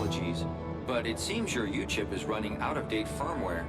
apologies, but it seems your U-chip is running out-of-date firmware.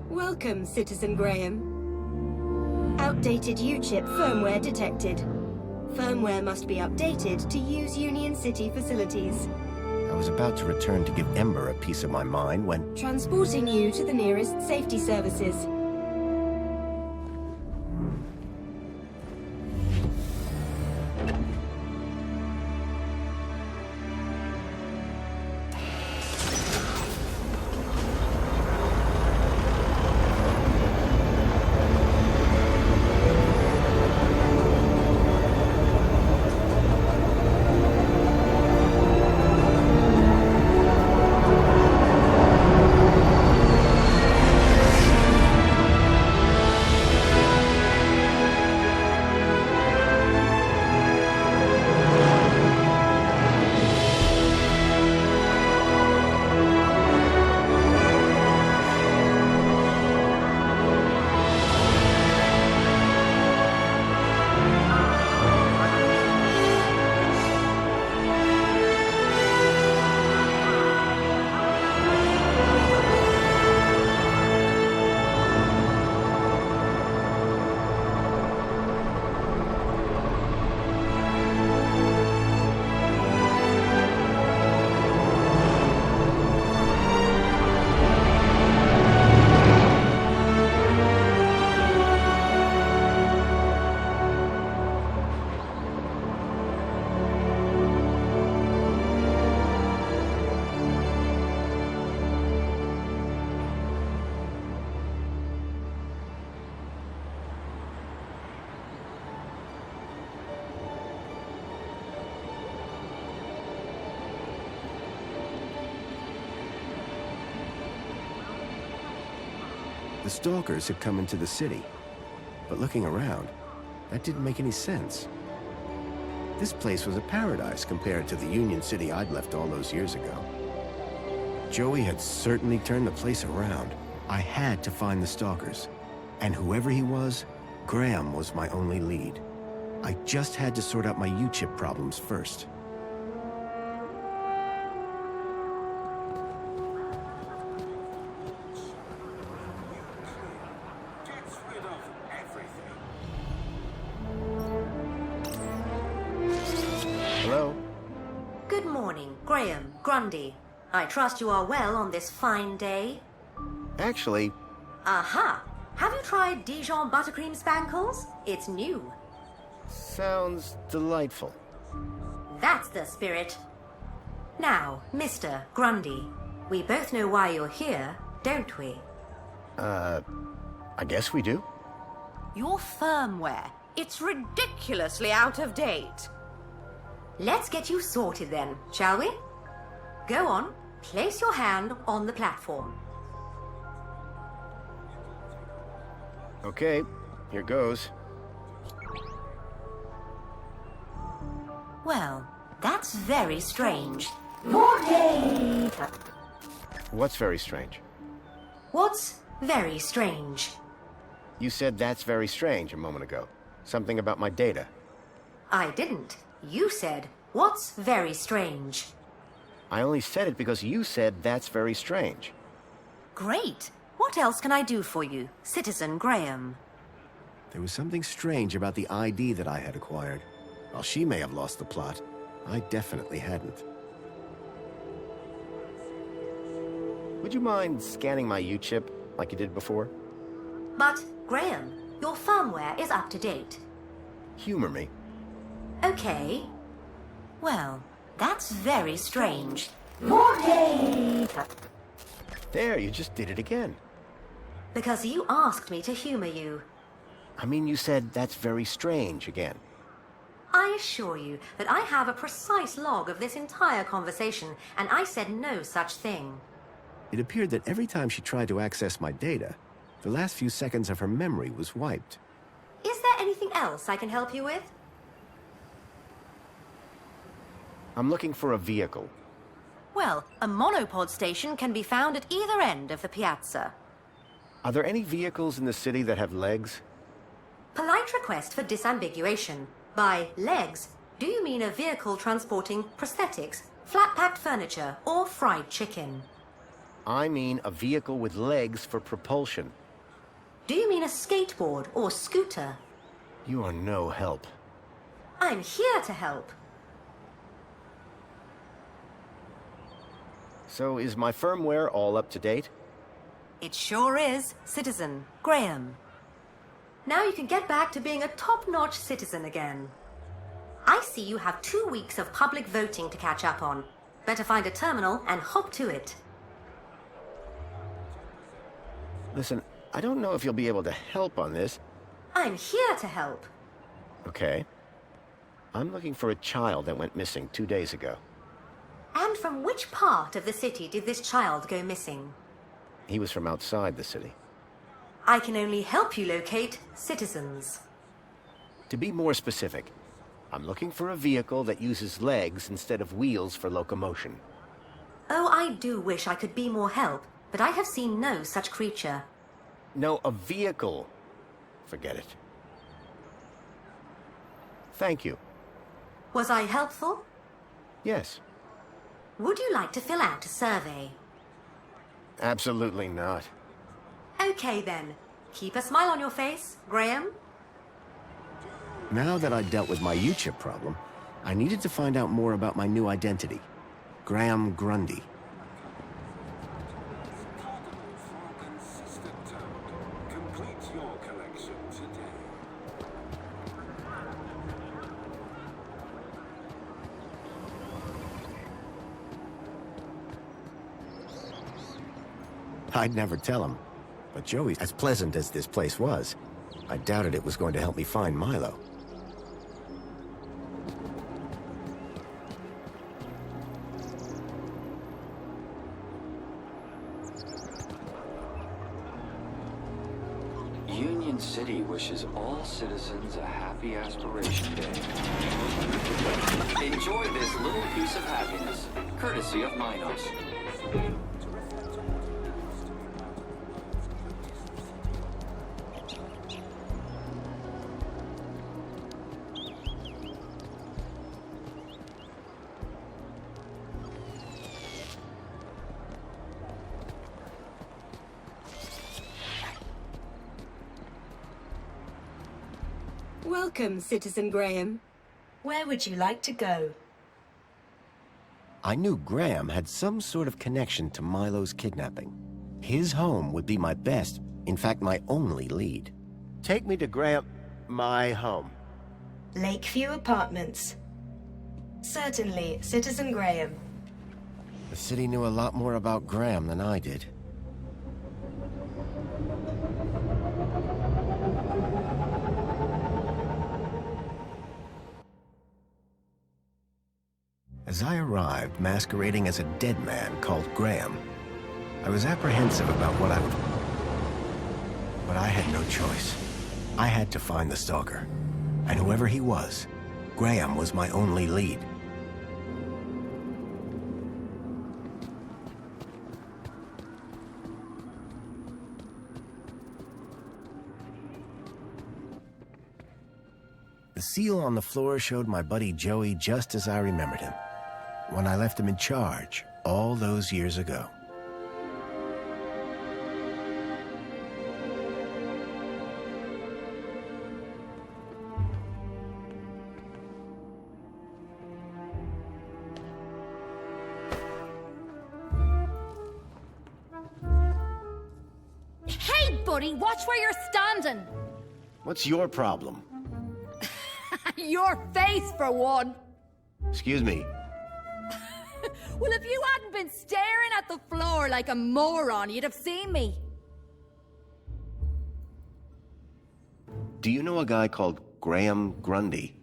Welcome, Citizen Graham. Outdated U-chip firmware detected. Firmware must be updated to use Union City facilities. I was about to return to give Ember a piece of my mind when... Transporting you to the nearest safety services. The stalkers had come into the city. But looking around, that didn't make any sense. This place was a paradise compared to the Union City I'd left all those years ago. Joey had certainly turned the place around. I had to find the stalkers. And whoever he was, Graham was my only lead. I just had to sort out my U-chip problems first. Hello? Good morning, Graham, Grundy. I trust you are well on this fine day. Actually, Aha! Have you tried Dijon buttercream spankles? It's new. sounds delightful. That's the spirit. Now, Mr. Grundy, we both know why you're here, don't we? I guess we do. Your firmware. It's ridiculously out of date. Let's get you sorted then, shall we? Go on, place your hand on the platform. Okay, here goes. Well, that's very strange. What's very strange? What's very strange? You said that's very strange a moment ago. Something about my data. I didn't. You said, what's very strange? I only said it because you said that's very strange. Great. What else can I do for you, Citizen Graham? There was something strange about the ID that I had acquired. While she may have lost the plot, I definitely hadn't. Would you mind scanning my U-chip like you did before? But, Graham, your firmware is up to date. Humor me. Okay. Well, that's very strange. There, you just did it again. Because you asked me to humor you. I mean, you said that's very strange again. I assure you that I have a precise log of this entire conversation, and I said no such thing. It appeared that every time she tried to access my data, the last few seconds of her memory was wiped. Is there anything else I can help you with? I'm looking for a vehicle. Well, a monopod station can be found at either end of the piazza. Are there any vehicles in the city that have legs? Polite request for disambiguation. By legs, do you mean a vehicle transporting prosthetics, flat-packed furniture, or fried chicken? I mean a vehicle with legs for propulsion. Do you mean a skateboard or scooter? You are no help. I'm here to help. So is my firmware all up to date? It sure is, Citizen Graham. Now you can get back to being a top-notch citizen again. I see you have 2 weeks of public voting to catch up on. Better find a terminal and hop to it. Listen, I don't know if you'll be able to help on this. I'm here to help. Okay. I'm looking for a child that went missing 2 days ago. And from which part of the city did this child go missing? He was from outside the city. I can only help you locate citizens. To be more specific, I'm looking for a vehicle that uses legs instead of wheels for locomotion. Oh, I do wish I could be more help, but I have seen no such creature. No, a vehicle. Forget it. Thank you. Was I helpful? Yes. Would you like to fill out a survey? Absolutely not. Okay then. Keep a smile on your face, Graham. Now that I'd dealt with my U-chip problem, I needed to find out more about my new identity. Graham Grundy. Complete your collection today. I'd never tell him. But Joey, as pleasant as this place was, I doubted it was going to help me find Milo. Union City wishes all citizens a happy Aspiration Day. Enjoy this little piece of happiness, courtesy of Minos. Welcome, Citizen Graham. Where would you like to go? I knew Graham had some sort of connection to Milo's kidnapping. His home would be my best, in fact, my only lead. Take me to Graham... my home. Lakeview Apartments. Certainly, Citizen Graham. The city knew a lot more about Graham than I did. As I arrived, masquerading as a dead man called Graham, I was apprehensive about what I would... But I had no choice. I had to find the stalker. And whoever he was, Graham was my only lead. The seal on the floor showed my buddy Joey just as I remembered him, when I left him in charge all those years ago. Hey, buddy, watch where you're standing. What's your problem? Your face, for one. Excuse me. Well, if you hadn't been staring at the floor like a moron, you'd have seen me. Do you know a guy called Graham Grundy?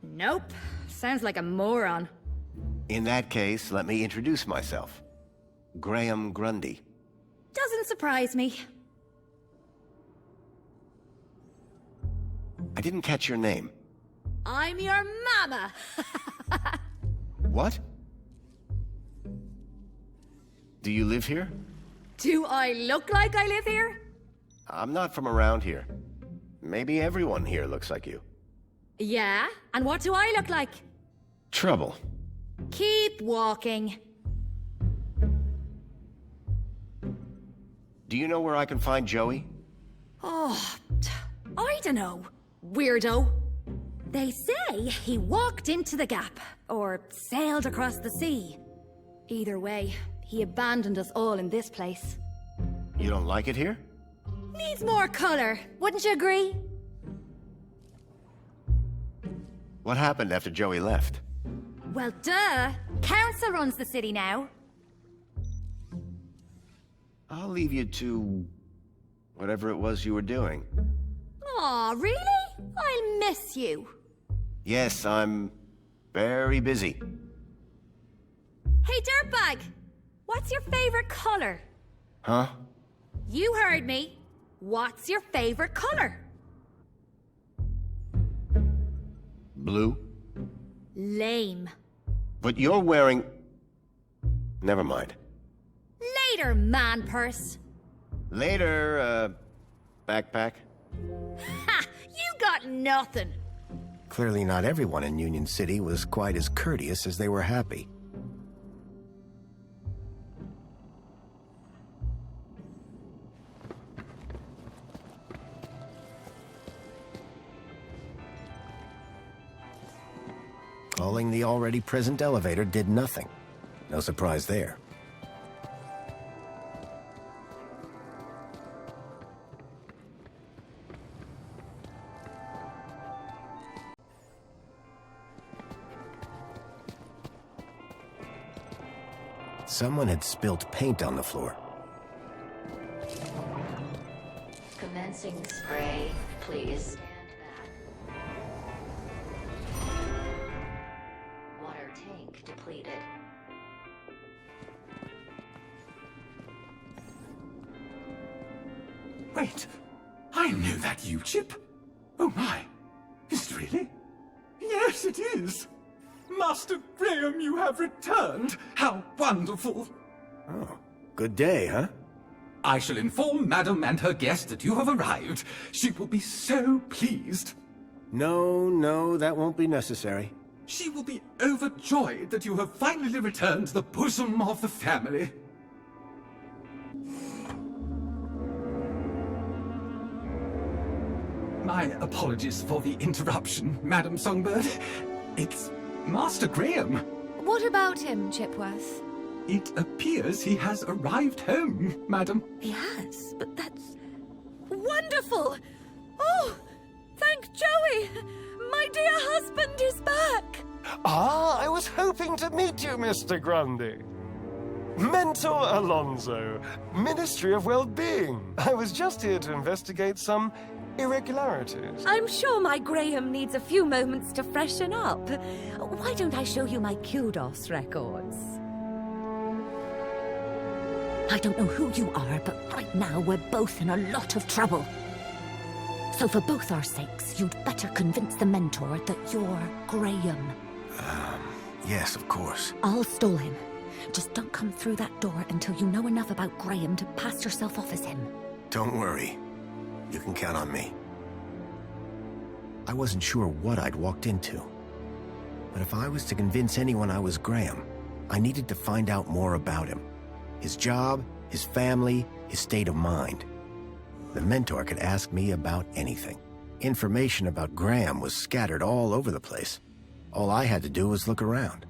Nope. Sounds like a moron. In that case, let me introduce myself. Graham Grundy. Doesn't surprise me. I didn't catch your name. I'm your mama. What? Do you live here? Do I look like I live here? I'm not from around here. maybe everyone here looks like you. Yeah? And what do I look like? Trouble. Keep walking. Do you know where I can find Joey? Oh, I dunno. Weirdo. They say he walked into the gap, or sailed across the sea. Either way, he abandoned us all in this place. You don't like it here? Needs more color, wouldn't you agree? What happened after Joey left? Well, duh. Council runs the city now. I'll leave you to... whatever it was you were doing. Aw, really? I'll miss you. Yes, I'm... very busy. Hey, dirtbag! What's your favorite color? Huh? You heard me. What's your favorite color? Blue? Lame. But you're wearing... Never mind. Later, man purse. Later, backpack. Ha! You got nothing. Clearly not everyone in Union City was quite as courteous as they were happy. Calling the already present elevator did nothing. No surprise there. Someone had spilt paint on the floor. Commencing spray. Please stand back. Water tank depleted. Wait, I know that U-chip. Oh my, is it really? Yes, it is. Master Graham, you have returned. How wonderful. Oh, good day, huh? I shall inform Madam and her guest that you have arrived. She will be so pleased. No, that won't be necessary. She will be overjoyed that you have finally returned to the bosom of the family. My apologies for the interruption, Madam Songbird. It's Master Graham. What about him, Chipworth? It appears he has arrived home, Madam. He has, but that's... wonderful! Oh, thank Joey! My dear husband is back! Ah, I was hoping to meet you, Mr. Grundy. Mentor Alonso, Ministry of Well-Being. I was just here to investigate some irregularities. I'm sure my Graham needs a few moments to freshen up. Why don't I show you my kudos records? I don't know who you are, but right now we're both in a lot of trouble. So for both our sakes, you'd better convince the mentor that you're Graham. Yes, of course. I'll stall him. Just don't come through that door until you know enough about Graham to pass yourself off as him. Don't worry. You can count on me. I wasn't sure what I'd walked into. But if I was to convince anyone I was Graham, I needed to find out more about him. His job, his family, his state of mind. The mentor could ask me about anything. Information about Graham was scattered all over the place. All I had to do was look around.